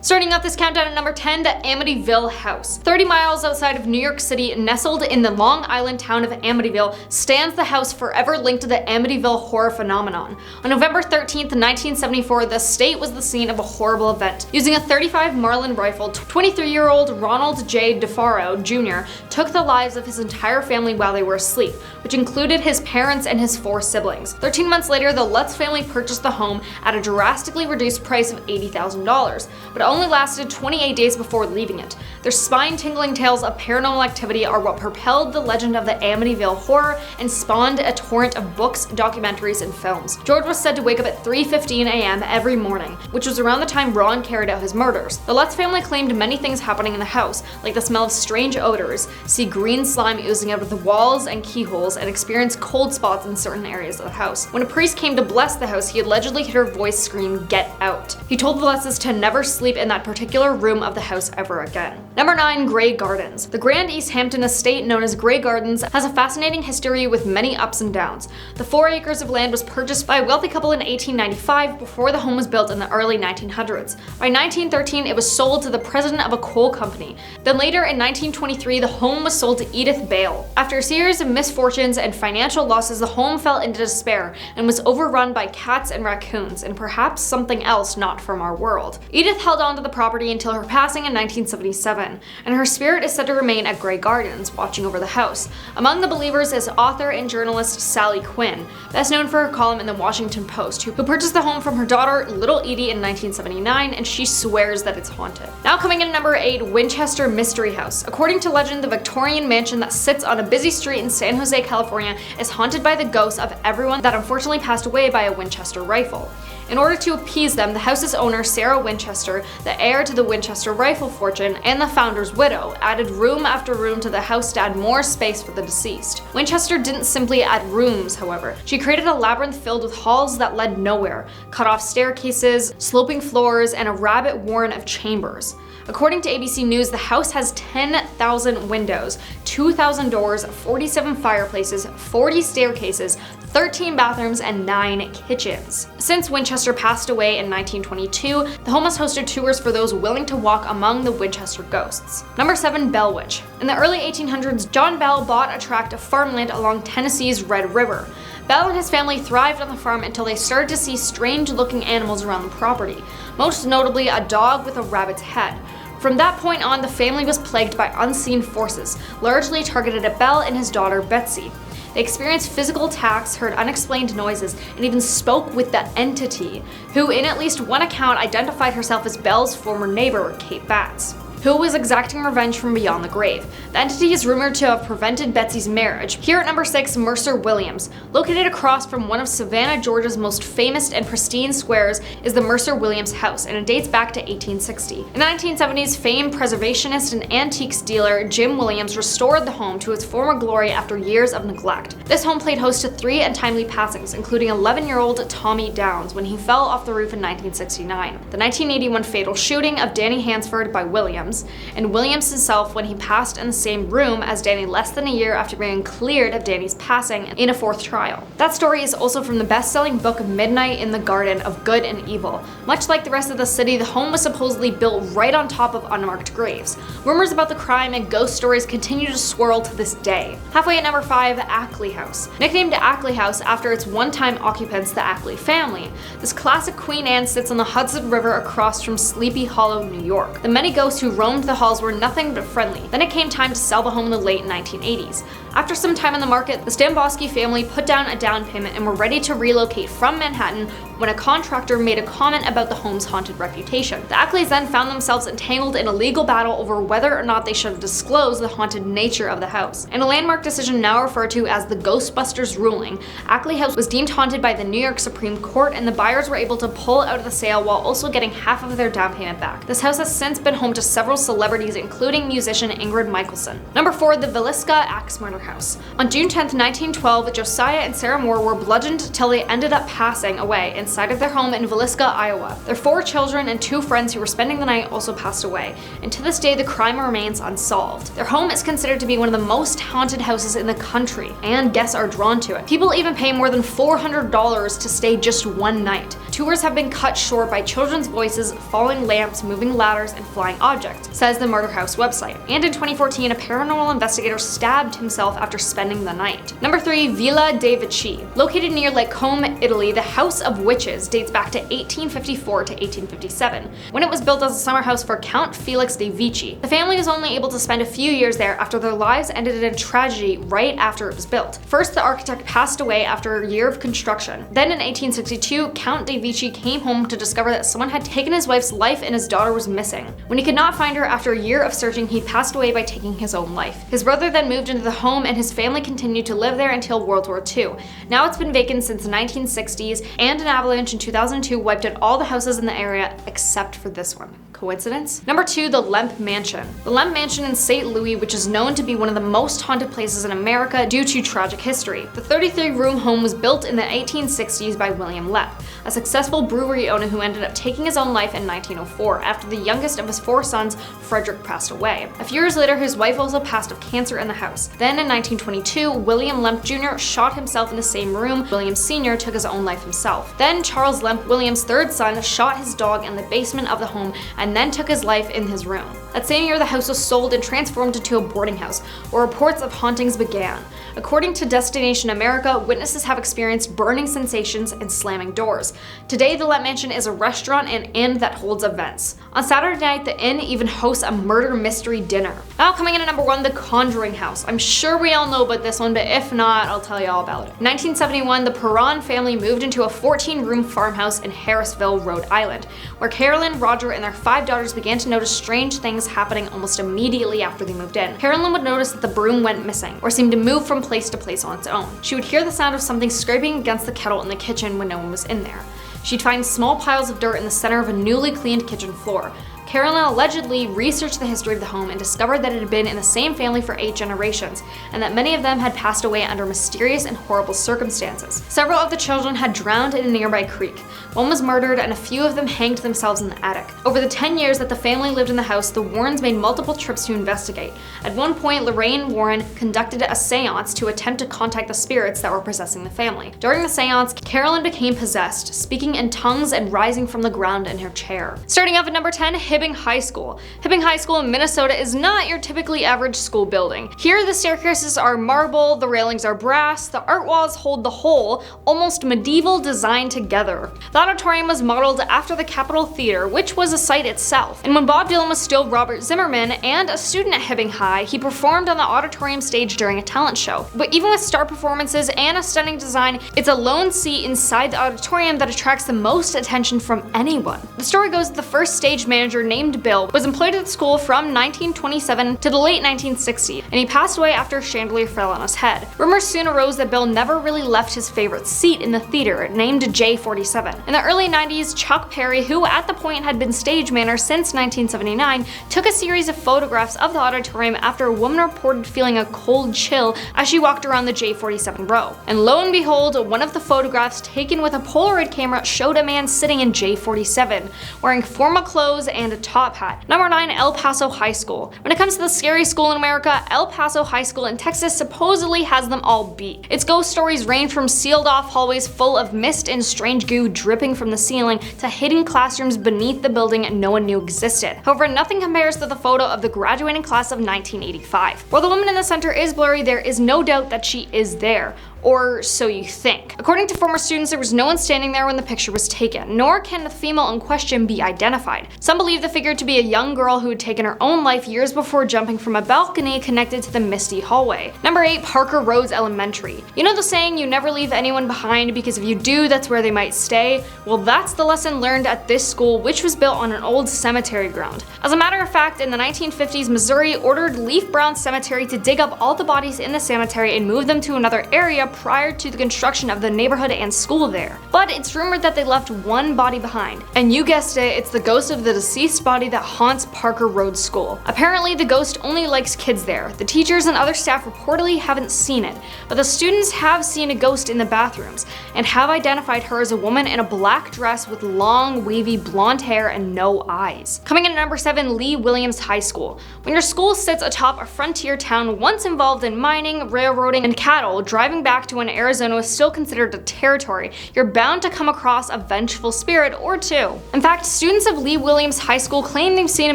Starting off this countdown at number 10, the Amityville House. 30 miles outside of New York City, nestled in the Long Island town of Amityville, stands the house forever linked to the Amityville horror phenomenon. On November 13th, 1974, the state was the scene of a horrible event. Using a .35 Marlin rifle, 23-year-old Ronald J. DeFaro Jr. took the lives of his entire family while they were asleep, which included his parents and his 4 siblings. 13 months later, the Lutz family purchased the home at a drastically reduced price of $80,000, but only lasted 28 days before leaving it. Their spine-tingling tales of paranormal activity are what propelled the legend of the Amityville horror and spawned a torrent of books, documentaries, and films. George was said to wake up at 3:15 a.m. every morning, which was around the time Ron carried out his murders. The Lutz family claimed many things happening in the house, like the smell of strange odors, see green slime oozing out of the walls and keyholes, and experience cold spots in certain areas of the house. When a priest came to bless the house, he allegedly heard a voice scream, "Get out." He told the Lutzes to never sleep in that particular room of the house ever again. Number 9, Grey Gardens. The Grand East Hampton estate, known as Grey Gardens, has a fascinating history with many ups and downs. The 4 acres of land was purchased by a wealthy couple in 1895 before the home was built in the early 1900s. By 1913, it was sold to the president of a coal company. Then later in 1923, the home was sold to Edith Bale. After a series of misfortunes and financial losses, the home fell into despair and was overrun by cats and raccoons, and perhaps something else not from our world. Edith held on to the property until her passing in 1977, and her spirit is said to remain at Grey Gardens, watching over the house. Among the believers is author and journalist Sally Quinn, best known for her column in the Washington Post, who purchased the home from her daughter Little Edie in 1979, and she swears that it's haunted. Now coming in at number 8, Winchester Mystery House. According to legend, the Victorian mansion that sits on a busy street in San Jose, California is haunted by the ghosts of everyone that unfortunately passed away by a Winchester rifle. In order to appease them, the house's owner, Sarah Winchester, the heir to the Winchester rifle fortune, and the founder's widow, added room after room to the house to add more space for the deceased. Winchester didn't simply add rooms, however. She created a labyrinth filled with halls that led nowhere, cut-off staircases, sloping floors, and a rabbit warren of chambers. According to ABC News, the house has 10,000 windows, 2,000 doors, 47 fireplaces, 40 staircases, 13 bathrooms, and 9 kitchens. Since Winchester passed away in 1922, the home has hosted tours for those willing to walk among the Winchester ghosts. Number 7, Bell Witch. In the early 1800s, John Bell bought a tract of farmland along Tennessee's Red River. Bell and his family thrived on the farm until they started to see strange-looking animals around the property, most notably a dog with a rabbit's head. From that point on, the family was plagued by unseen forces, largely targeted at Bell and his daughter Betsy. They experienced physical attacks, heard unexplained noises, and even spoke with the entity, who in at least one account identified herself as Bell's former neighbor, Kate Batts, who was exacting revenge from beyond the grave. The entity is rumored to have prevented Betsy's marriage. Here at number 6, Mercer Williams. Located across from one of Savannah, Georgia's most famous and pristine squares is the Mercer Williams house, and it dates back to 1860. In the 1970s, famed preservationist and antiques dealer Jim Williams restored the home to its former glory after years of neglect. This home played host to 3 untimely passings, including 11-year-old Tommy Downs when he fell off the roof in 1969, the 1981 fatal shooting of Danny Hansford by Williams, and Williams himself when he passed in the same room as Danny less than a year after being cleared of Danny's passing in a 4th trial. That story is also from the best-selling book Midnight in the Garden of Good and Evil. Much like the rest of the city, the home was supposedly built right on top of unmarked graves. Rumors about the crime and ghost stories continue to swirl to this day. Halfway at number 5, Ackley House. Nicknamed Ackley House after its one-time occupants, the Ackley family, this classic Queen Anne sits on the Hudson River across from Sleepy Hollow, New York. The many ghosts who roamed the halls were nothing but friendly. Then it came time to sell the home in the late 1980s. After some time on the market, the Stamboski family put down a down payment and were ready to relocate from Manhattan when a contractor made a comment about the home's haunted reputation. The Ackleys then found themselves entangled in a legal battle over whether or not they should have disclosed the haunted nature of the house. In a landmark decision now referred to as the Ghostbusters ruling, Ackley House was deemed haunted by the New York Supreme Court, and the buyers were able to pull out of the sale while also getting half of their down payment back. This house has since been home to several celebrities, including musician Ingrid Michaelson. Number 4, the Villisca Axe Murder House. On June 10, 1912, Josiah and Sarah Moore were bludgeoned till they ended up passing away inside of their home in Villisca, Iowa. Their 4 children and 2 friends who were spending the night also passed away, and to this day the crime remains unsolved. Their home is considered to be one of the most haunted houses in the country, and guests are drawn to it. People even pay more than $400 to stay just one night. Tours have been cut short by children's voices, falling lamps, moving ladders, and flying objects, says the Murder House website. And in 2014, a paranormal investigator stabbed himself after spending the night. Number 3. Villa dei Vici. Located near Lake Como, Italy, the House of Witches dates back to 1854 to 1857, when it was built as a summer house for Count Felix de' Vici. The family was only able to spend a few years there after their lives ended in a tragedy right after it was built. First, the architect passed away after a year of construction. Then in 1862, Count de' Vici came home to discover that someone had taken his wife's life and his daughter was missing. When he could not find her after a year of searching, he passed away by taking his own life. His brother then moved into the home and his family continued to live there until World War II. Now it's been vacant since the 1960s, and an avalanche in 2002 wiped out all the houses in the area except for this one. Coincidence? Number 2. The Lemp Mansion. The Lemp Mansion in St. Louis, which is known to be one of the most haunted places in America due to tragic history. The 33-room home was built in the 1860s by William Lemp, a successful brewery owner who ended up taking his own life in 1904 after the youngest of his 4 sons, Frederick, passed away. A few years later, his wife also passed of cancer in the house. Then in 1922, William Lemp Jr. shot himself in the same room. William Sr. took his own life himself. Then Charles Lemp, William's 3rd son, shot his dog in the basement of the home and then took his life in his room. That same year, the house was sold and transformed into a boarding house, where reports of hauntings began. According to Destination America, witnesses have experienced burning sensations and slamming doors. Today, the Lemp Mansion is a restaurant and inn that holds events. On Saturday night, the inn even hosts a murder mystery dinner. Now coming in at number 1, the Conjuring House. I'm sure we all know about this one, but if not, I'll tell you all about it. In 1971, the Perron family moved into a 14-room farmhouse in Harrisville, Rhode Island, where Carolyn, Roger, and their 5 daughters began to notice strange things happening almost immediately after they moved in. Carolyn would notice that the broom went missing, or seemed to move from place to place on its own. She would hear the sound of something scraping against the kettle in the kitchen when no one was in there. She'd find small piles of dirt in the center of a newly cleaned kitchen floor. Carolyn allegedly researched the history of the home and discovered that it had been in the same family for 8 generations, and that many of them had passed away under mysterious and horrible circumstances. Several of the children had drowned in a nearby creek. One was murdered, and a few of them hanged themselves in the attic. Over the 10 years that the family lived in the house, the Warrens made multiple trips to investigate. At one point, Lorraine Warren conducted a seance to attempt to contact the spirits that were possessing the family. During the seance, Carolyn became possessed, speaking in tongues and rising from the ground in her chair. Starting off at number 10, Hibbing High School. Hibbing High School in Minnesota is not your typically average school building. Here, the staircases are marble, the railings are brass, the art walls hold the whole, almost medieval design together. The auditorium was modeled after the Capitol Theater, which was a site itself. And when Bob Dylan was still Robert Zimmerman and a student at Hibbing High, he performed on the auditorium stage during a talent show. But even with star performances and a stunning design, it's a lone seat inside the auditorium that attracts the most attention from anyone. The story goes that the first stage manager, named Bill, was employed at the school from 1927 to the late 1960s, and he passed away after a chandelier fell on his head. Rumors soon arose that Bill never really left his favorite seat in the theater, named J47. In the early 90s, Chuck Perry, who at the point had been stage manager since 1979, took a series of photographs of the auditorium after a woman reported feeling a cold chill as she walked around the J47 row. And lo and behold, one of the photographs taken with a Polaroid camera showed a man sitting in J47, wearing formal clothes and a top hat. Number 9, El Paso High School. When it comes to the scary school in America, El Paso High School in Texas supposedly has them all beat. Its ghost stories range from sealed off hallways full of mist and strange goo dripping from the ceiling to hidden classrooms beneath the building no one knew existed. However, nothing compares to the photo of the graduating class of 1985. While the woman in the center is blurry, there is no doubt that she is there. Or so you think. According to former students, there was no one standing there when the picture was taken, nor can the female in question be identified. Some believe the figure to be a young girl who had taken her own life years before jumping from a balcony connected to the misty hallway. Number 8, Parker Rhodes Elementary. You know the saying, you never leave anyone behind because if you do, that's where they might stay? Well, that's the lesson learned at this school, which was built on an old cemetery ground. As a matter of fact, in the 1950s, Missouri ordered Leaf Brown Cemetery to dig up all the bodies in the cemetery and move them to another area prior to the construction of the neighborhood and school there. But it's rumored that they left one body behind. And you guessed it, it's the ghost of the deceased body that haunts Parker Rhodes School. Apparently, the ghost only likes kids there. The teachers and other staff reportedly haven't seen it, but the students have seen a ghost in the bathrooms and have identified her as a woman in a black dress with long, wavy blonde hair and no eyes. Coming in at number 7, Lee Williams High School. When your school sits atop a frontier town once involved in mining, railroading, and cattle, driving back back to when Arizona was still considered a territory, you're bound to come across a vengeful spirit or two. In fact, students of Lee Williams High School claim they've seen a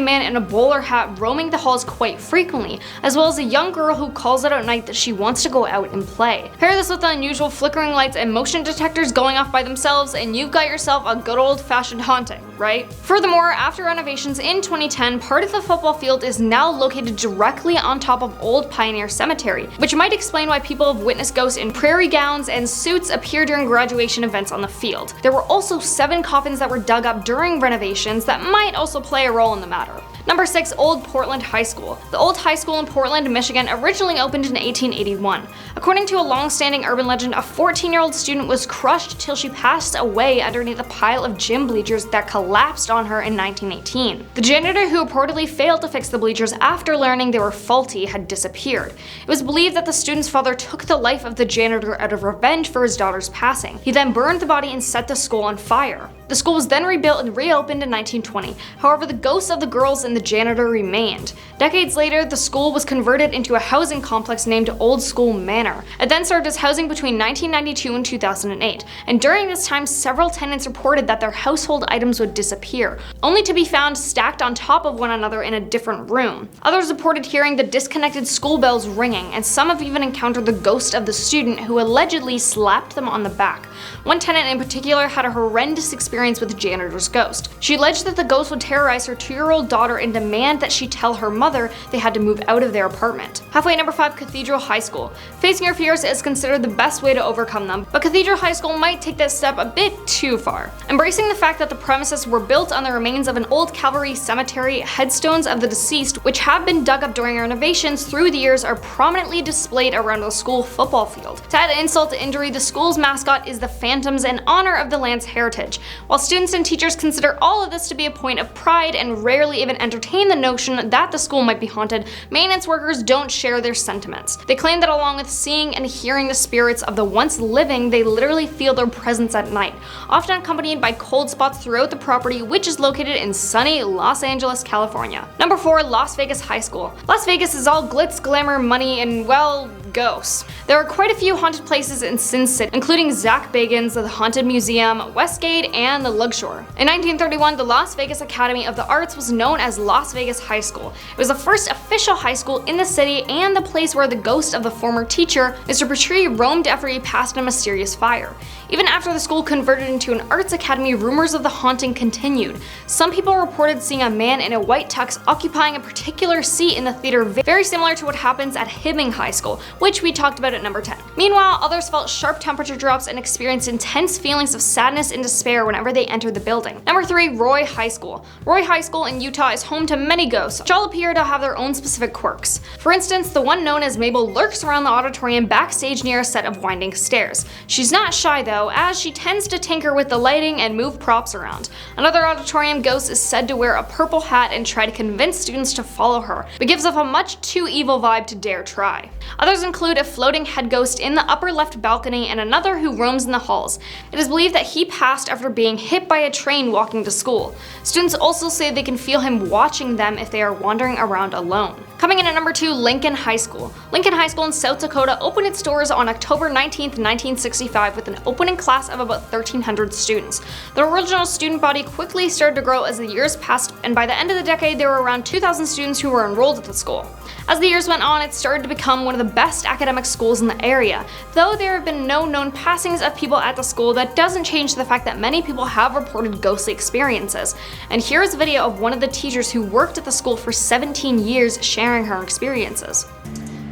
man in a bowler hat roaming the halls quite frequently, as well as a young girl who calls out at night that she wants to go out and play. Pair this with the unusual flickering lights and motion detectors going off by themselves, and you've got yourself a good old-fashioned haunting, right? Furthermore, after renovations in 2010, part of the football field is now located directly on top of Old Pioneer Cemetery, which might explain why people have witnessed ghosts in prairie gowns and suits appear during graduation events on the field. There were also 7 coffins that were dug up during renovations that might also play a role in the matter. Number 6. Old Portland High School. The old high school in Portland, Michigan originally opened in 1881. According to a long-standing urban legend, a 14-year-old student was crushed till she passed away underneath a pile of gym bleachers that collapsed on her in 1918. The janitor, who reportedly failed to fix the bleachers after learning they were faulty, had disappeared. It was believed that the student's father took the life of the janitor out of revenge for his daughter's passing. He then burned the body and set the school on fire. The school was then rebuilt and reopened in 1920. However, the ghosts of the girls and the janitor remained. Decades later, the school was converted into a housing complex named Old School Manor. It then served as housing between 1992 and 2008, and during this time, several tenants reported that their household items would disappear, only to be found stacked on top of one another in a different room. Others reported hearing the disconnected school bells ringing, and some have even encountered the ghost of the student who allegedly slapped them on the back. One tenant in particular had a horrendous experience with the janitor's ghost. She alleged that the ghost would terrorize her 2-year-old daughter and demand that she tell her mother they had to move out of their apartment. Halfway, number 5. Cathedral High School. Facing your fears is considered the best way to overcome them, but Cathedral High School might take that step a bit too far. Embracing the fact that the premises were built on the remains of an old cavalry cemetery, headstones of the deceased, which have been dug up during renovations through the years, are prominently displayed around the school football field. To add insult to injury, the school's mascot is the Phantoms in honor of the land's heritage. While students and teachers consider all of this to be a point of pride and rarely even entertain the notion that the school might be haunted, maintenance workers don't share their sentiments. They claim that along with seeing and hearing the spirits of the once living, they literally feel their presence at night, often accompanied by cold spots throughout the property, which is located in sunny Los Angeles, California. Number 4. Las Vegas High School. Las Vegas is all glitz, glamour, money, and, well, ghosts. There are quite a few haunted places in Sin City, including Zach Bagans, the Haunted Museum, Westgate, and the Luxor. In 1931, the Las Vegas Academy of the Arts was known as Las Vegas High School. It was the first official high school in the city and the place where the ghost of the former teacher, Mr. Petrie, roamed after he passed in a mysterious fire. Even after the school converted into an arts academy, rumors of the haunting continued. Some people reported seeing a man in a white tux occupying a particular seat in the theater, very similar to what happens at Hibbing High School, which we talked about at number 10. Meanwhile, others felt sharp temperature drops and experienced intense feelings of sadness and despair whenever they entered the building. Number 3. Roy High School. Roy High School in Utah is home to many ghosts, which all appear to have their own specific quirks. For instance, the one known as Mabel lurks around the auditorium backstage near a set of winding stairs. She's not shy though, as she tends to tinker with the lighting and move props around. Another auditorium ghost is said to wear a purple hat and try to convince students to follow her, but gives off a much too evil vibe to dare try. Others include a floating head ghost in the upper left balcony and another who roams in the halls. It is believed that he passed after being hit by a train walking to school. Students also say they can feel him watching them if they are wandering around alone. Coming in at number 2, Lincoln High School. Lincoln High School in South Dakota opened its doors on October 19, 1965 with an opening class of about 1,300 students. The original student body quickly started to grow as the years passed, and by the end of the decade there were around 2,000 students who were enrolled at the school. As the years went on, it started to become one of the best academic schools in the area. Though there have been no known passings of people at the school, that doesn't change the fact that many people have reported ghostly experiences. And here's a video of one of the teachers who worked at the school for 17 years sharing her experiences.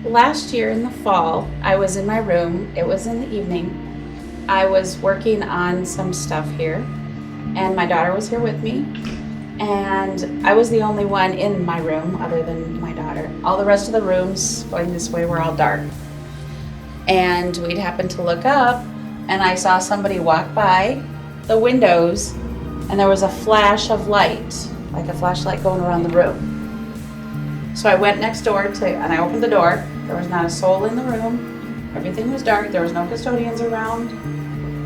Last year in the fall, I was in my room. It was in the evening. I was working on some stuff here, and my daughter was here with me. And I was the only one in my room other than my daughter. All the rest of the rooms going this way were all dark. And we'd happened to look up, and I saw somebody walk by the windows, and there was a flash of light, like a flashlight going around the room. So I went next door and I opened the door. There was not a soul in the room. Everything was dark. There was no custodians around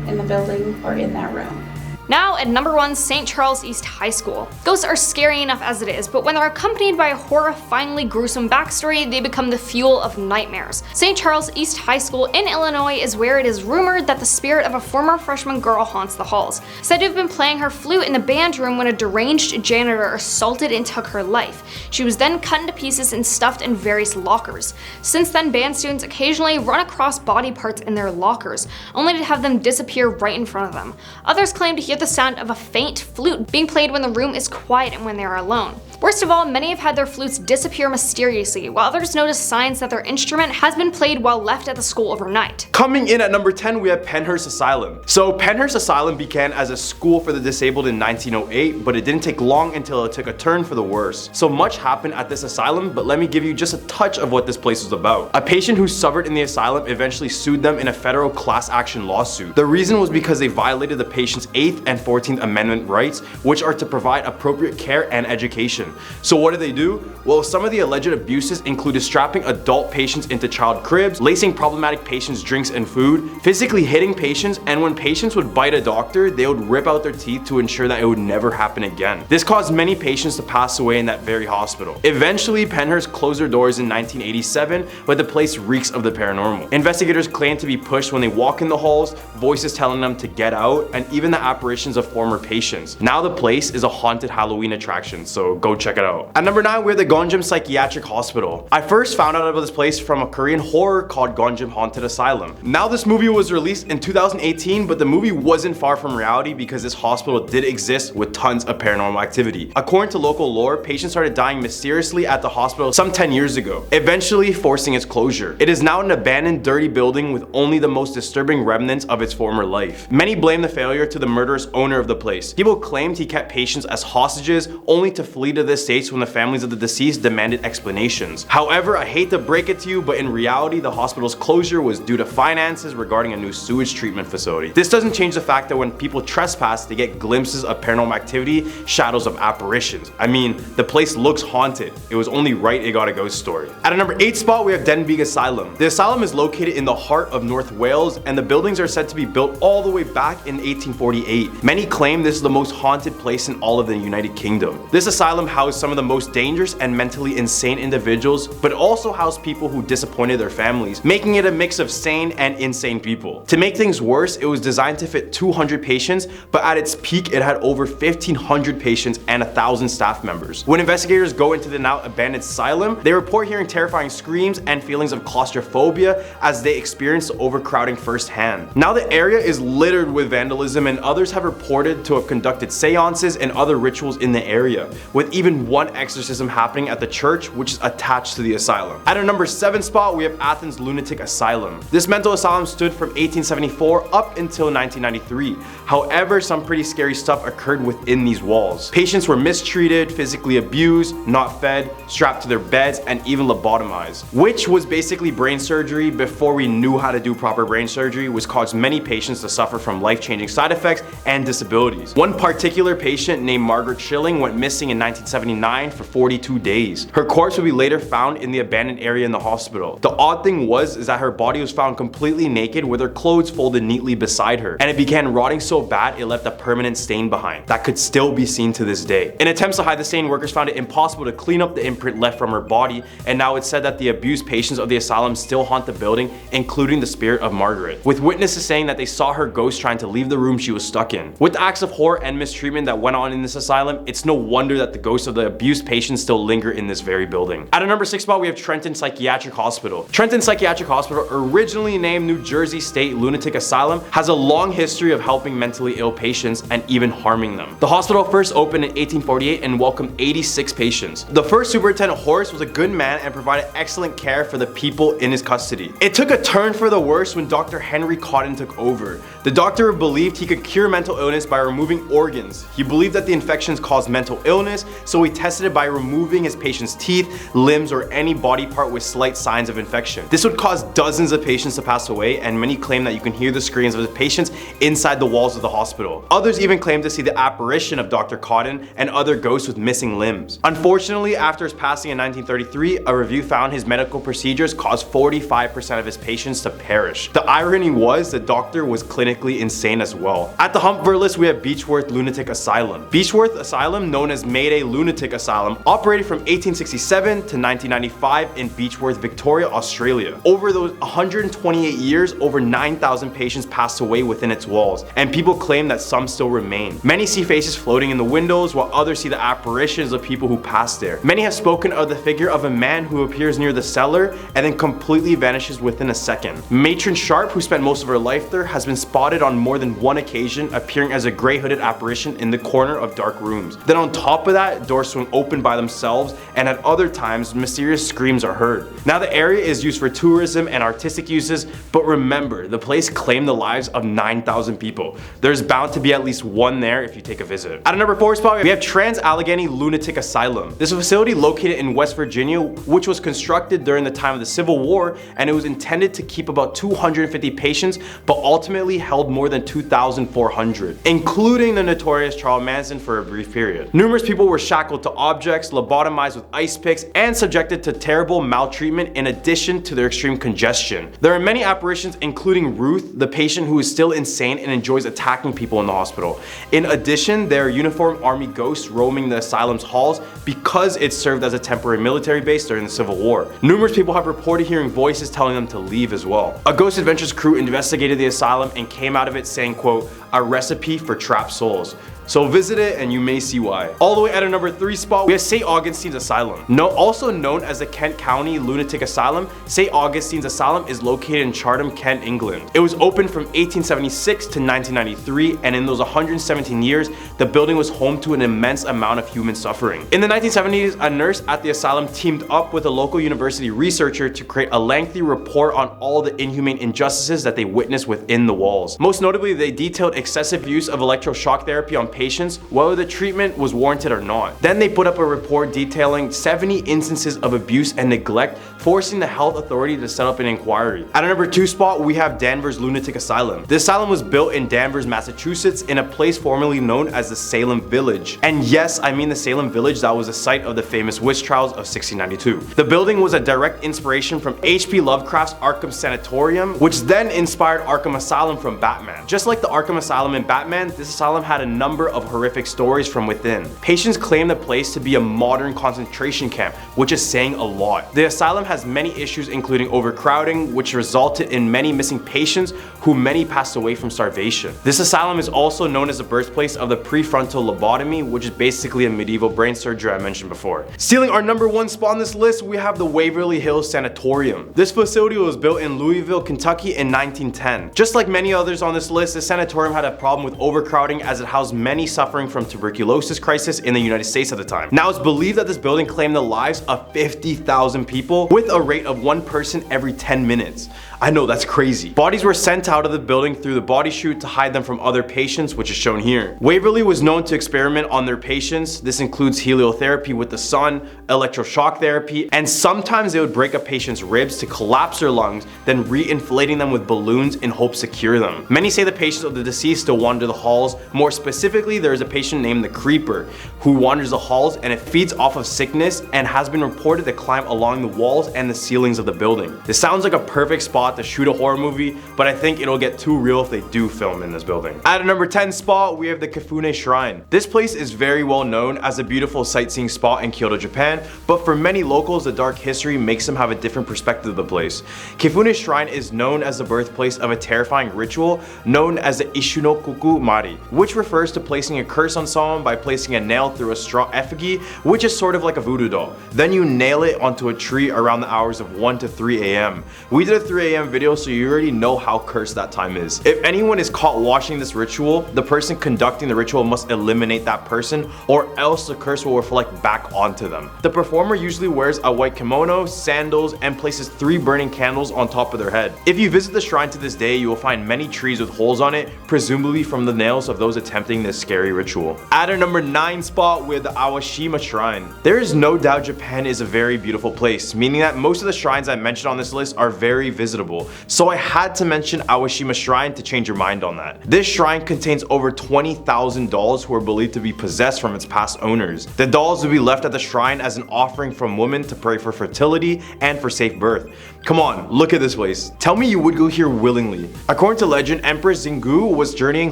in the building or in that room. Now at number 1, St. Charles East High School. Ghosts are scary enough as it is, but when they're accompanied by a horrifyingly gruesome backstory, they become the fuel of nightmares. St. Charles East High School in Illinois is where it is rumored that the spirit of a former freshman girl haunts the halls. Said to have been playing her flute in the band room when a deranged janitor assaulted and took her life. She was then cut into pieces and stuffed in various lockers. Since then, band students occasionally run across body parts in their lockers, only to have them disappear right in front of them. Others claim to hear the sound of a faint flute being played when the room is quiet and when they are alone. Worst of all, many have had their flutes disappear mysteriously, while others notice signs that their instrument has been played while left at the school overnight. Coming in at number 10, we have Pennhurst Asylum. So Pennhurst Asylum began as a school for the disabled in 1908, but it didn't take long until it took a turn for the worse. So much happened at this asylum, but let me give you just a touch of what this place was about. A patient who suffered in the asylum eventually sued them in a federal class action lawsuit. The reason was because they violated the patient's 8th and 14th Amendment rights, which are to provide appropriate care and education. So what did they do? Well, some of the alleged abuses included strapping adult patients into child cribs, lacing problematic patients' drinks and food, physically hitting patients, and when patients would bite a doctor, they would rip out their teeth to ensure that it would never happen again. This caused many patients to pass away in that very hospital. Eventually, Pennhurst closed their doors in 1987, but the place reeks of the paranormal. Investigators claim to be pushed when they walk in the halls, voices telling them to get out, and even the apparitions of former patients. Now the place is a haunted Halloween attraction, so go check it out. At number 9, we have the Gonjam Psychiatric Hospital. I first found out about this place from a Korean horror called Gonjam Haunted Asylum. Now this movie was released in 2018, but the movie wasn't far from reality because this hospital did exist with tons of paranormal activity. According to local lore, patients started dying mysteriously at the hospital some 10 years ago, eventually forcing its closure. It is now an abandoned, dirty building with only the most disturbing remnants of its former life. Many blame the failure to the murderous owner of the place. People claimed he kept patients as hostages, only to flee to the States when the families of the deceased demanded explanations. However, I hate to break it to you, but in reality, the hospital's closure was due to finances regarding a new sewage treatment facility. This doesn't change the fact that when people trespass, they get glimpses of paranormal activity, shadows of apparitions. I mean, the place looks haunted. It was only right it got a ghost story. At a number 8 spot, we have Denbigh Asylum. The asylum is located in the heart of North Wales, and the buildings are said to be built all the way back in 1848. Many claim this is the most haunted place in all of the United Kingdom. This asylum housed some of the most dangerous and mentally insane individuals, but also housed people who disappointed their families, making it a mix of sane and insane people. To make things worse, it was designed to fit 200 patients, but at its peak, it had over 1,500 patients and 1,000 staff members. When investigators go into the now abandoned asylum, they report hearing terrifying screams and feelings of claustrophobia as they experience overcrowding firsthand. Now the area is littered with vandalism, and others have reported to have conducted seances and other rituals in the area, with even one exorcism happening at the church which is attached to the asylum. At our number 7 spot, we have Athens Lunatic Asylum. This mental asylum stood from 1874 up until 1993. However, some pretty scary stuff occurred within these walls. Patients were mistreated, physically abused, not fed, strapped to their beds, and even lobotomized, which was basically brain surgery before we knew how to do proper brain surgery, which caused many patients to suffer from life-changing side effects and disabilities. One particular patient named Margaret Schilling went missing in 1979 for 42 days. Her corpse would be later found in the abandoned area in the hospital. The odd thing was that her body was found completely naked with her clothes folded neatly beside her, and it began rotting so bad it left a permanent stain behind that could still be seen to this day. In attempts to hide the stain, workers found it impossible to clean up the imprint left from her body, and now it's said that the abused patients of the asylum still haunt the building, including the spirit of Margaret, with witnesses saying that they saw her ghost trying to leave the room she was stuck in. With the acts of horror and mistreatment that went on in this asylum, it's no wonder that the ghosts of the abused patients still linger in this very building. At a number 6 spot, we have Trenton Psychiatric Hospital. Trenton Psychiatric Hospital, originally named New Jersey State Lunatic Asylum, has a long history of helping mentally ill patients and even harming them. The hospital first opened in 1848 and welcomed 86 patients. The first superintendent, Horace, was a good man and provided excellent care for the people in his custody. It took a turn for the worse when Dr. Henry Cotton took over. The doctor believed he could cure mental illness by removing organs. He believed that the infections caused mental illness, so he tested it by removing his patient's teeth, limbs, or any body part with slight signs of infection. This would cause dozens of patients to pass away, and many claim that you can hear the screams of the patients inside the walls of the hospital. Others even claim to see the apparition of Dr. Cotton and other ghosts with missing limbs. Unfortunately, after his passing in 1933, a review found his medical procedures caused 45% of his patients to perish. The irony was the doctor was clinically insane as well. At the Humpver list, we have Beechworth Lunatic Asylum. Beechworth Asylum, known as Mayday Lunatic Asylum, operated from 1867 to 1995 in Beechworth, Victoria, Australia. Over those 128 years, over 9,000 patients passed away within its walls, and people claim that some still remain. Many see faces floating in the windows, while others see the apparitions of people who passed there. Many have spoken of the figure of a man who appears near the cellar and then completely vanishes within a second. Matron Sharp, who spent most of her life there, has been spotted on more than one occasion appearing as a gray hooded apparition in the corner of dark rooms. Then on top of that, doors swing open by themselves, and at other times, mysterious screams are heard. Now the area is used for tourism and artistic uses, but remember, the place claimed the lives of 9,000 people. There's bound to be at least one there if you take a visit. At a number 4 spot, we have Trans-Allegheny Lunatic Asylum. This is a facility located in West Virginia, which was constructed during the time of the Civil War, and it was intended to keep about 250 patients, but ultimately held more than 2,400, including the notorious Charles Manson for a brief period. Numerous people were shackled to objects, lobotomized with ice picks, and subjected to terrible maltreatment in addition to their extreme congestion. There are many apparitions, including Ruth, the patient who is still insane and enjoys attacking people in the hospital. In addition, there are uniformed army ghosts roaming the asylum's halls because it served as a temporary military base during the Civil War. Numerous people have reported hearing voices telling them to leave as well. A Ghost Adventures crew investigated the asylum and came out of it saying, quote, "A recipe for trapped souls." So visit it and you may see why. All the way at a number 3 spot, we have St. Augustine's Asylum. Also known as the Kent County Lunatic Asylum, St. Augustine's Asylum is located in Chatham, Kent, England. It was opened from 1876 to 1993, and in those 117 years, the building was home to an immense amount of human suffering. In the 1970s, a nurse at the asylum teamed up with a local university researcher to create a lengthy report on all the inhumane injustices that they witnessed within the walls. Most notably, they detailed excessive use of electroshock therapy on patients, whether the treatment was warranted or not. Then they put up a report detailing 70 instances of abuse and neglect, forcing the health authority to set up an inquiry. At a number 2 spot, we have Danvers Lunatic Asylum. The asylum was built in Danvers, Massachusetts, in a place formerly known as the Salem Village. And yes, I mean the Salem Village that was the site of the famous witch trials of 1692. The building was a direct inspiration from H.P. Lovecraft's Arkham Sanatorium, which then inspired Arkham Asylum from Batman. Just like the Arkham Asylum in Batman, this asylum had a number of horrific stories from within. Patients claim the place to be a modern concentration camp, which is saying a lot. The asylum has many issues, including overcrowding, which resulted in many missing patients, who many passed away from starvation. This asylum is also known as the birthplace of the prefrontal lobotomy, which is basically a medieval brain surgery I mentioned before. Stealing our number 1 spot on this list, we have the Waverly Hills Sanatorium. This facility was built in Louisville, Kentucky in 1910. Just like many others on this list, the sanatorium had a problem with overcrowding as it housed many suffering from tuberculosis crisis in the United States at the time. Now it's believed that this building claimed the lives of 50,000 people with a rate of 1 person every 10 minutes. I know, that's crazy. Bodies were sent out of the building through the body chute to hide them from other patients, which is shown here. Waverly was known to experiment on their patients. This includes heliotherapy with the sun, electroshock therapy, and sometimes they would break a patient's ribs to collapse their lungs, then re-inflating them with balloons in hopes to cure them. Many say the patients of the deceased still wander the halls. More specifically, there is a patient named the Creeper who wanders the halls, and it feeds off of sickness and has been reported to climb along the walls and the ceilings of the building. This sounds like a perfect spot to shoot a horror movie, but I think it'll get too real if they do film in this building. At a number 10 spot, we have the Kifune Shrine. This place is very well known as a beautiful sightseeing spot in Kyoto, Japan, but for many locals, the dark history makes them have a different perspective of the place. Kifune Shrine is known as the birthplace of a terrifying ritual known as the Ishunokuku Mari, which refers to placing a curse on someone by placing a nail through a straw effigy, which is sort of like a voodoo doll. Then you nail it onto a tree around the hours of 1 to 3 a.m. We did a 3 a.m. video, so you already know how cursed that time is. If anyone is caught watching this ritual, the person conducting the ritual must eliminate that person, or else the curse will reflect back onto them. The performer usually wears a white kimono, sandals, and places 3 burning candles on top of their head. If you visit the shrine to this day, you will find many trees with holes on it, presumably from the nails of those attempting this scary ritual. At our number 9 spot, we have the Awashima Shrine. There is no doubt Japan is a very beautiful place, meaning that most of the shrines I mentioned on this list are very visitable. So I had to mention Awashima Shrine to change your mind on that. This shrine contains over 20,000 dolls who are believed to be possessed from its past owners. The dolls will be left at the shrine as an offering from women to pray for fertility and for safe birth. Come on, look at this place. Tell me you would go here willingly. According to legend, Empress Zingu was journeying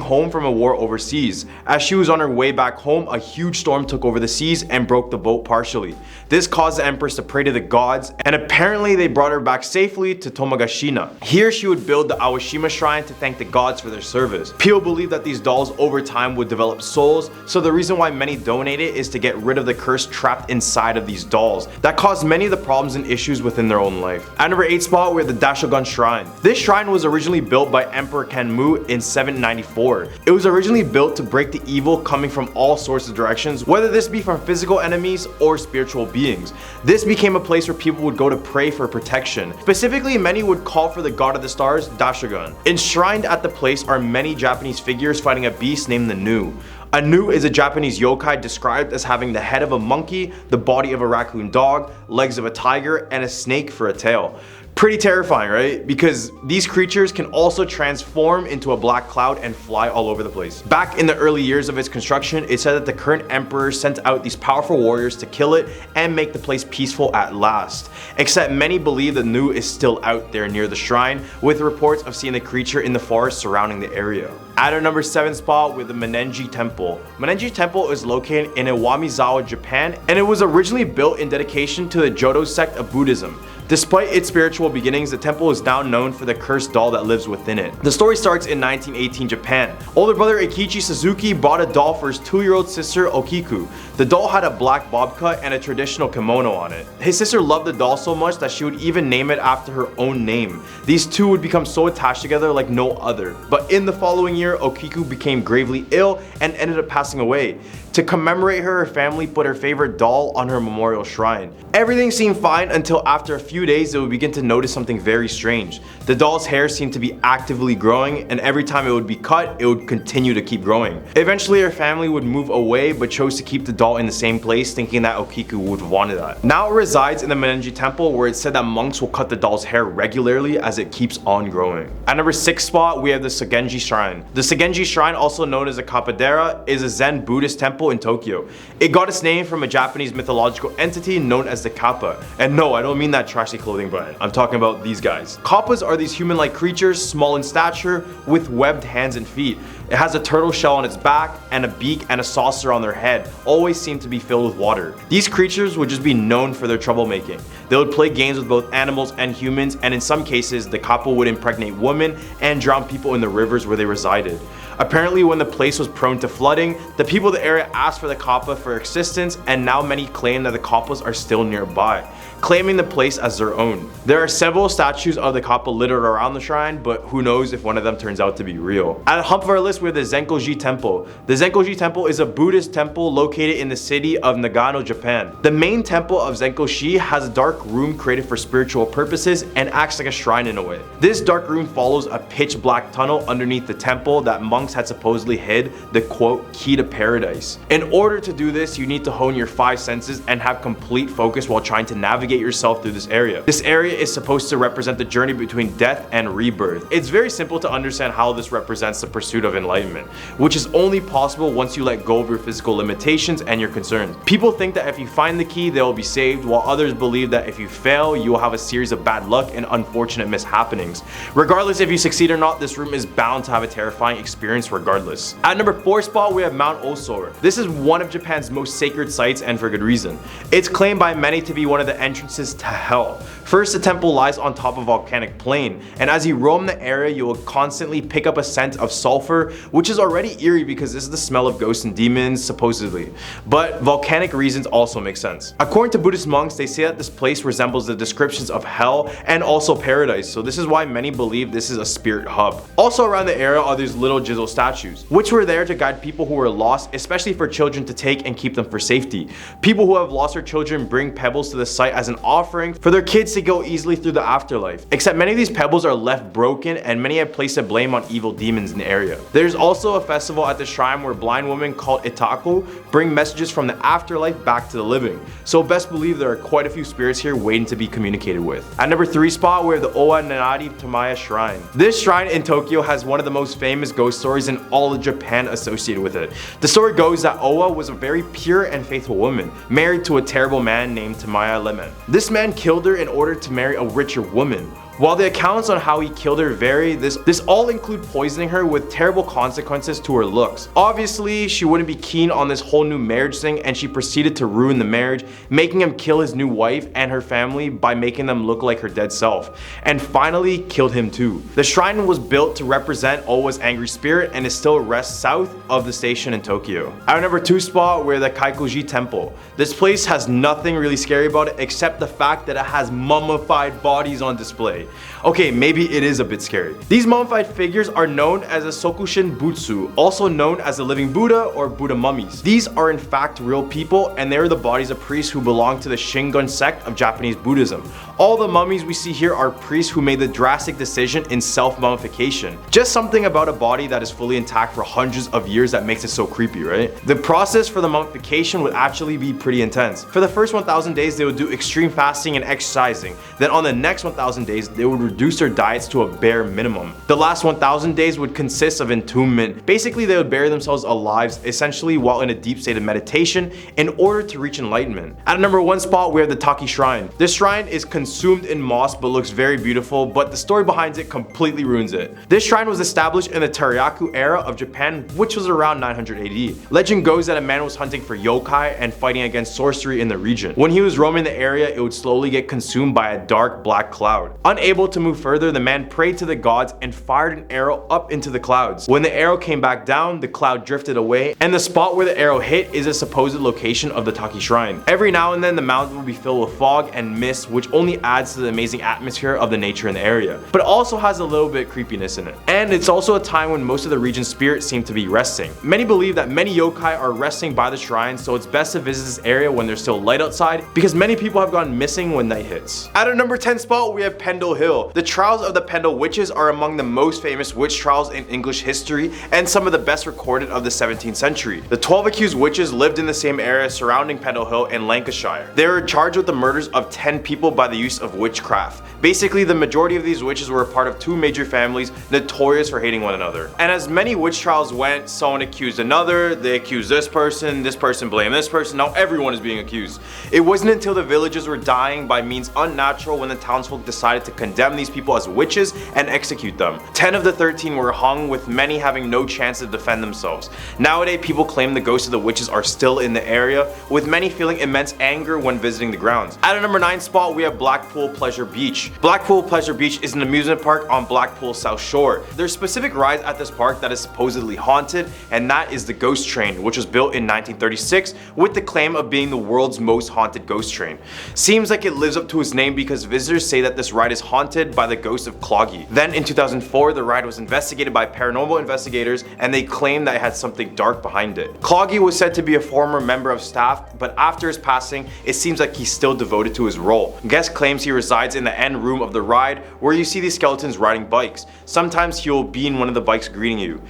home from a war overseas. As she was on her way back home, a huge storm took over the seas and broke the boat partially. This caused the Empress to pray to the gods, and apparently they brought her back safely to Tomagashina. Here she would build the Awashima Shrine to thank the gods for their service. People believe that these dolls over time would develop souls, so the reason why many donate it is to get rid of the curse trapped inside of these dolls that caused many of the problems and issues within their own life. At number 8 spot, we have the Dashogun Shrine. This shrine was originally built by Emperor Kanmu in 794. It was originally built to break the evil coming from all sorts of directions, whether this be from physical enemies or spiritual beings. This became a place where people would go to pray for protection. Specifically, many would call for the god of the stars, Dashogun. Enshrined at the place are many Japanese figures fighting a beast named the Nu. A Nu is a Japanese yokai described as having the head of a monkey, the body of a raccoon dog, legs of a tiger, and a snake for a tail. Pretty terrifying, right? Because these creatures can also transform into a black cloud and fly all over the place. Back in the early years of its construction, it said that the current emperor sent out these powerful warriors to kill it and make the place peaceful at last. Except many believe the Nu is still out there near the shrine, with reports of seeing the creature in the forest surrounding the area. At our number 7 spot, with the Menenji Temple. Menenji Temple is located in Iwamizawa, Japan, and it was originally built in dedication to the Jodo sect of Buddhism. Despite its spiritual beginnings, the temple is now known for the cursed doll that lives within it. The story starts in 1918 Japan. Older brother Eikichi Suzuki bought a doll for his 2-year-old sister Okiku. The doll had a black bob cut and a traditional kimono on it. His sister loved the doll so much that she would even name it after her own name. These two would become so attached together like no other. But in the following year, Okiku became gravely ill and ended up passing away. To commemorate her family put her favorite doll on her memorial shrine. Everything seemed fine until after a few days they would begin to notice something very strange. The doll's hair seemed to be actively growing, and every time it would be cut, it would continue to keep growing. Eventually her family would move away but chose to keep the doll in the same place, thinking that Okiku would have wanted that. Now it resides in the Menenji Temple, where it's said that monks will cut the doll's hair regularly as it keeps on growing. At number 6 spot, we have the Sogenji Shrine. The Sogenji Shrine, also known as a Kappadera, is a Zen Buddhist temple in Tokyo. It got its name from a Japanese mythological entity known as the Kappa. And no, I don't mean that trashy clothing brand. I'm talking about these guys. Kappas are these human-like creatures, small in stature, with webbed hands and feet. It has a turtle shell on its back, and a beak and a saucer on their head, always seem to be filled with water. These creatures would just be known for their troublemaking. They would play games with both animals and humans, and in some cases, the Kappa would impregnate women and drown people in the rivers where they resided. Apparently, when the place was prone to flooding, the people of the area asked for the Kappa for existence, and now many claim that the Kappas are still nearby, claiming the place as their own. There are several statues of the Kappa littered around the shrine, but who knows if one of them turns out to be real. At the hump of our list, we have the Zenkoji Temple. The Zenkoji Temple is a Buddhist temple located in the city of Nagano, Japan. The main temple of Zenkoshi has a dark room created for spiritual purposes and acts like a shrine in a way. This dark room follows a pitch black tunnel underneath the temple that monks had supposedly hid the quote key to paradise. In order to do this, you need to hone your 5 senses and have complete focus while trying to navigate yourself through this area. This area is supposed to represent the journey between death and rebirth. It's very simple to understand how this represents the pursuit of enlightenment, which is only possible once you let go of your physical limitations and your concerns. People think that if you find the key, they will be saved, while others believe that if you fail, you will have a series of bad luck and unfortunate mishappenings. Regardless if you succeed or not, this room is bound to have a terrifying experience regardless. At number 4 spot, we have Mount Osor. This is one of Japan's most sacred sites, and for good reason. It's claimed by many to be one of the entrances to hell. First, the temple lies on top of a volcanic plain, and as you roam the area, you will constantly pick up a scent of sulfur, which is already eerie because this is the smell of ghosts and demons, supposedly. But volcanic reasons also make sense. According to Buddhist monks, they say that this place resembles the descriptions of hell and also paradise, so this is why many believe this is a spirit hub. Also around the area are these little jizzle little statues, which were there to guide people who were lost, especially for children to take and keep them for safety. People who have lost their children bring pebbles to the site as an offering for their kids to go easily through the afterlife. Except many of these pebbles are left broken, and many have placed the blame on evil demons in the area. There's also a festival at the shrine where blind women called Itaku bring messages from the afterlife back to the living. So best believe there are quite a few spirits here waiting to be communicated with. At number 3 spot, we have the Owa Nanari Tamaya Shrine. This shrine in Tokyo has one of the most famous ghost stories in all of Japan associated with it. The story goes that Owa was a very pure and faithful woman, married to a terrible man named Tamaya Lemon. This man killed her in order to marry a richer woman. While the accounts on how he killed her vary, this all include poisoning her with terrible consequences to her looks. Obviously, she wouldn't be keen on this whole new marriage thing, and she proceeded to ruin the marriage, making him kill his new wife and her family by making them look like her dead self, and finally killed him too. The shrine was built to represent Owa's angry spirit and is still rests south of the station in Tokyo. At our number 2 spot, we're the Kaikoji Temple. This place has nothing really scary about it except the fact that it has mummified bodies on display. Okay, maybe it is a bit scary. These mummified figures are known as a Sokushin Butsu, also known as the living Buddha or Buddha mummies. These are in fact real people, and they are the bodies of priests who belong to the Shingon sect of Japanese Buddhism. All the mummies we see here are priests who made the drastic decision in self-mummification. Just something about a body that is fully intact for hundreds of years that makes it so creepy, right? The process for the mummification would actually be pretty intense. For the first 1,000 days, they would do extreme fasting and exercising. Then on the next 1,000 days, they would reduce their diets to a bare minimum. The last 1,000 days would consist of entombment. Basically, they would bury themselves alive, essentially while in a deep state of meditation, in order to reach enlightenment. At number 1 spot, we have the Taki Shrine. This shrine is consumed in moss but looks very beautiful, but the story behind it completely ruins it. This shrine was established in the Teryaku era of Japan, which was around 900 AD. Legend goes that a man was hunting for yokai and fighting against sorcery in the region. When he was roaming the area, it would slowly get consumed by a dark black cloud. Unable to move further, the man prayed to the gods and fired an arrow up into the clouds. When the arrow came back down, the cloud drifted away, and the spot where the arrow hit is a supposed location of the Taki Shrine. Every now and then, the mountain will be filled with fog and mist, which only adds to the amazing atmosphere of the nature in the area, but it also has a little bit of creepiness in it. And it's also a time when most of the region's spirits seem to be resting. Many believe that many yokai are resting by the shrine, so it's best to visit this area when there's still light outside, because many people have gone missing when night hits. At our number 10 spot, we have Pendle Hill. The trials of the Pendle witches are among the most famous witch trials in English history and some of the best recorded of the 17th century. The 12 accused witches lived in the same area surrounding Pendle Hill in Lancashire. They were charged with the murders of 10 people by the use of witchcraft. Basically, the majority of these witches were a part of 2 major families notorious for hating one another. And as many witch trials went, someone accused another, they accused this person blamed this person, now everyone is being accused. It wasn't until the villagers were dying by means unnatural when the townsfolk decided to condemn these people as witches and execute them. 10 of the 13 were hung, with many having no chance to defend themselves. Nowadays, people claim the ghosts of the witches are still in the area, with many feeling immense anger when visiting the grounds. At our number 9 spot, we have Blackpool Pleasure Beach. Blackpool Pleasure Beach is an amusement park on Blackpool's South Shore. There's specific rides at this park that is supposedly haunted, and that is the Ghost Train, which was built in 1936 with the claim of being the world's most haunted ghost train. Seems like it lives up to its name because visitors say that this ride is haunted by the ghost of Cloggy. Then in 2004, the ride was investigated by paranormal investigators, and they claimed that it had something dark behind it. Cloggy was said to be a former member of staff, but after his passing, it seems like he's still devoted to his role. Guest claims he resides in the end room of the ride, where you see these skeletons riding bikes. Sometimes he will be in one of the bikes greeting you.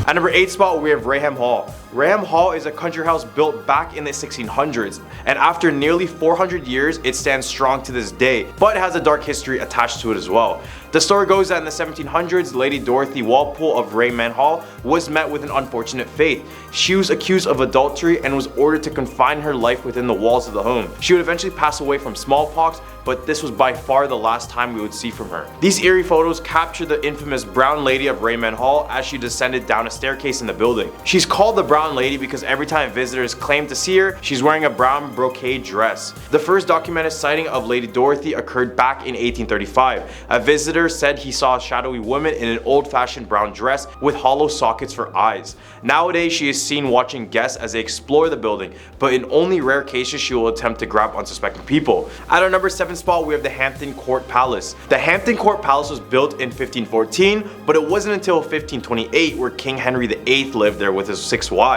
At number 8 spot, we have Raham Hall. Raham Hall is a country house built back in the 1600s, and after nearly 400 years, it stands strong to this day, but it has a dark history attached to it as well. The story goes that in the 1700s, Lady Dorothy Walpole of Raham Hall was met with an unfortunate fate. She was accused of adultery and was ordered to confine her life within the walls of the home. She would eventually pass away from smallpox, but this was by far the last time we would see from her. These eerie photos capture the infamous Brown Lady of Raham Hall as she descended down a staircase in the building. She's called the Brown brown lady because every time visitors claim to see her, she's wearing a brown brocade dress. The first documented sighting of Lady Dorothy occurred back in 1835. A visitor said he saw a shadowy woman in an old-fashioned brown dress with hollow sockets for eyes. Nowadays, she is seen watching guests as they explore the building, but in only rare cases she will attempt to grab unsuspecting people. At our number 7 spot, we have the Hampton Court Palace. The Hampton Court Palace was built in 1514, but it wasn't until 1528 where King Henry VIII lived there with his 6 wives.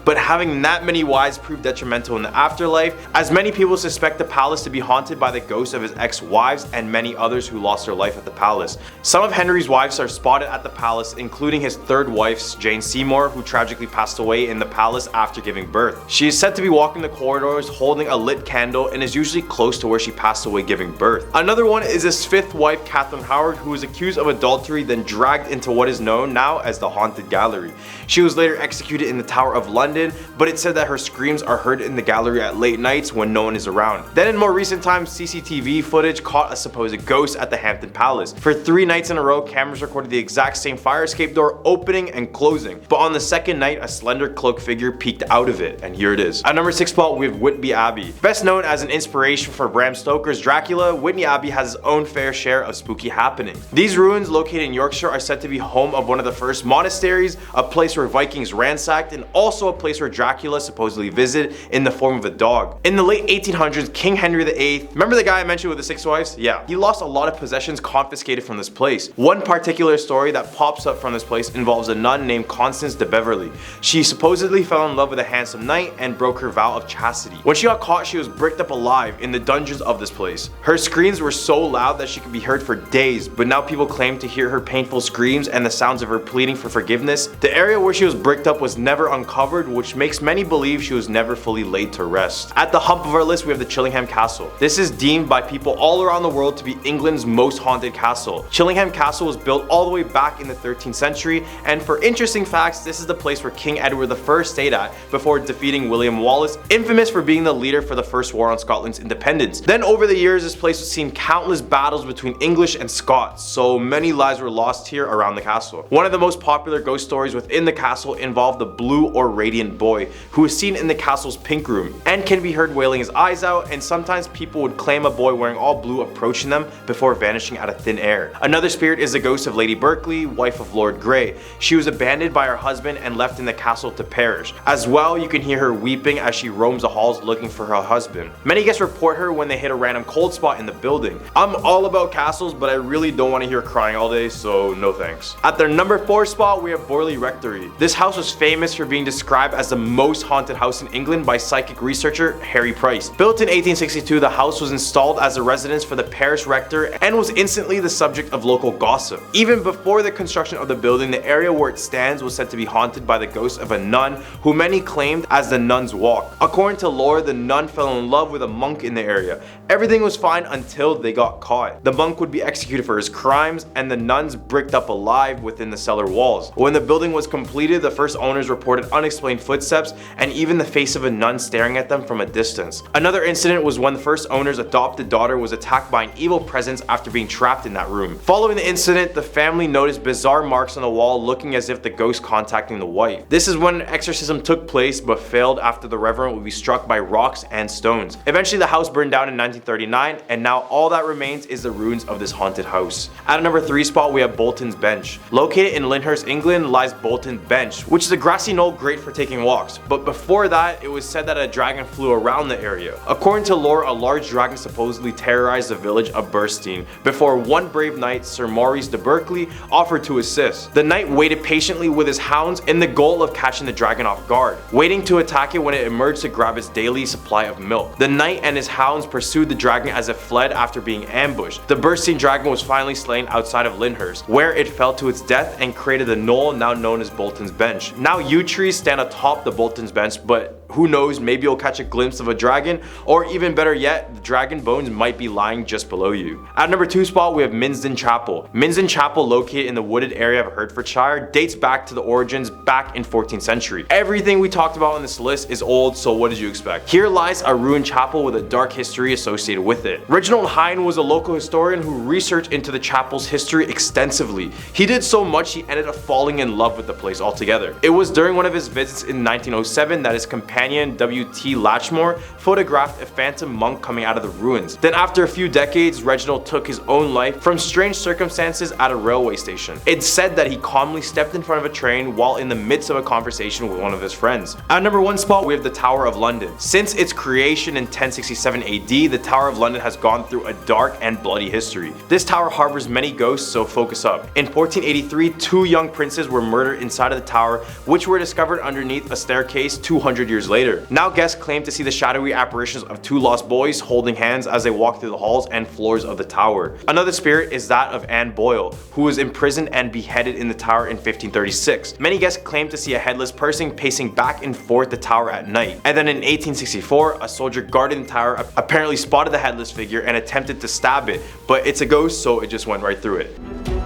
But having that many wives proved detrimental in the afterlife, as many people suspect the palace to be haunted by the ghosts of his ex-wives and many others who lost their life at the palace. Some of Henry's wives are spotted at the palace, including his 3rd wife, Jane Seymour, who tragically passed away in the palace after giving birth. She is said to be walking the corridors holding a lit candle and is usually close to where she passed away giving birth. Another one is his 5th wife, Catherine Howard, who was accused of adultery then dragged into what is known now as the Haunted Gallery. She was later executed in the Tower of London, but it's said that her screams are heard in the gallery at late nights when no one is around. Then in more recent times, CCTV footage caught a supposed ghost at the Hampton Palace. For 3 nights in a row, cameras recorded the exact same fire escape door opening and closing, but on the 2nd night, a slender cloaked figure peeked out of it, and here it is. At number 6 spot, we have Whitby Abbey. Best known as an inspiration for Bram Stoker's Dracula, Whitby Abbey has its own fair share of spooky happenings. These ruins, located in Yorkshire, are said to be home of one of the first monasteries, a place where Vikings ransacked, and also a place where Dracula supposedly visited in the form of a dog. In the late 1800s, King Henry VIII, remember the guy I mentioned with the 6 wives? Yeah, he lost a lot of possessions confiscated from this place. One particular story that pops up from this place involves a nun named Constance de Beverley. She supposedly fell in love with a handsome knight and broke her vow of chastity. When she got caught, she was bricked up alive in the dungeons of this place. Her screams were so loud that she could be heard for days, but now people claim to hear her painful screams and the sounds of her pleading for forgiveness. The area where she was bricked up was never uncovered, which makes many believe she was never fully laid to rest. At the hump of our list, we have the Chillingham Castle. This is deemed by people all around the world to be England's most haunted castle. Chillingham Castle was built all the way back in the 13th century, and for interesting facts, this is the place where King Edward I stayed at before defeating William Wallace, infamous for being the leader for the First War on Scotland's independence. Then over the years, this place has seen countless battles between English and Scots, so many lives were lost here around the castle. One of the most popular ghost stories within the castle involved the blue or radiant boy, who is seen in the castle's pink room and can be heard wailing his eyes out, and sometimes people would claim a boy wearing all blue approaching them before vanishing out of thin air. Another spirit is the ghost of Lady Berkeley, wife of Lord Grey. She was abandoned by her husband and left in the castle to perish. As well, you can hear her weeping as she roams the halls looking for her husband. Many guests report her when they hit a random cold spot in the building. I'm all about castles, but I really don't want to hear crying all day, so no thanks. At their number 4 spot, we have Borley Rectory. This house was famous for being described as the most haunted house in England by psychic researcher Harry Price. Built in 1862, the house was installed as a residence for the parish rector and was instantly the subject of local gossip. Even before the construction of the building, the area where it stands was said to be haunted by the ghost of a nun who many claimed as the Nun's Walk. According to lore, the nun fell in love with a monk in the area. Everything was fine until they got caught. The monk would be executed for his crimes and the nuns bricked up alive within the cellar walls. When the building was completed, the first owners reported unexplained footsteps and even the face of a nun staring at them from a distance. Another incident was when the first owner's adopted daughter was attacked by an evil presence after being trapped in that room. Following the incident, the family noticed bizarre marks on the wall looking as if the ghost contacting the wife. This is when an exorcism took place but failed after the reverend would be struck by rocks and stones. Eventually the house burned down in 1939 and now all that remains is the ruins of this haunted house. At a number 3 spot, we have Bolton's Bench. Located in Lyndhurst, England lies Bolton Bench, which is a grassy knoll great for taking walks, but before that it was said that a dragon flew around the area. According to lore, a large dragon supposedly terrorized the village of Burstein before one brave knight, Sir Maurice de Berkeley, offered to assist. The knight waited patiently with his hounds in the goal of catching the dragon off guard, waiting to attack it when it emerged to grab its daily supply of milk. The knight and his hounds pursued the dragon as it fled after being ambushed. The Burstein dragon was finally slain outside of Lyndhurst, where it fell to its death and created the knoll now known as Bolton's Bench. Now yew trees stand atop the Bolton's Bench, but Who knows, maybe you'll catch a glimpse of a dragon, or even better yet, the dragon bones might be lying just below you. At number 2 spot, we have Minsden Chapel. Minsden Chapel, located in the wooded area of Hertfordshire, dates back to the origins back in 14th century. Everything we talked about on this list is old, so what did you expect? Here lies a ruined chapel with a dark history associated with it. Reginald Hine was a local historian who researched into the chapel's history extensively. He did so much he ended up falling in love with the place altogether. It was during one of his visits in 1907 that his companion W.T. Latchmore photographed a phantom monk coming out of the ruins. Then after a few decades, Reginald took his own life from strange circumstances at a railway station. It's said that he calmly stepped in front of a train while in the midst of a conversation with one of his friends. At number 1 spot, we have the Tower of London. Since its creation in 1067 AD, the Tower of London has gone through a dark and bloody history. This tower harbors many ghosts, so focus up. In 1483, 2 young princes were murdered inside of the tower, which were discovered underneath a staircase 200 years later. Now guests claim to see the shadowy apparitions of 2 lost boys holding hands as they walk through the halls and floors of the tower. Another spirit is that of Anne Boyle, who was imprisoned and beheaded in the tower in 1536. Many guests claim to see a headless person pacing back and forth the tower at night. And then in 1864, a soldier guarding the tower apparently spotted the headless figure and attempted to stab it, but it's a ghost, so it just went right through it.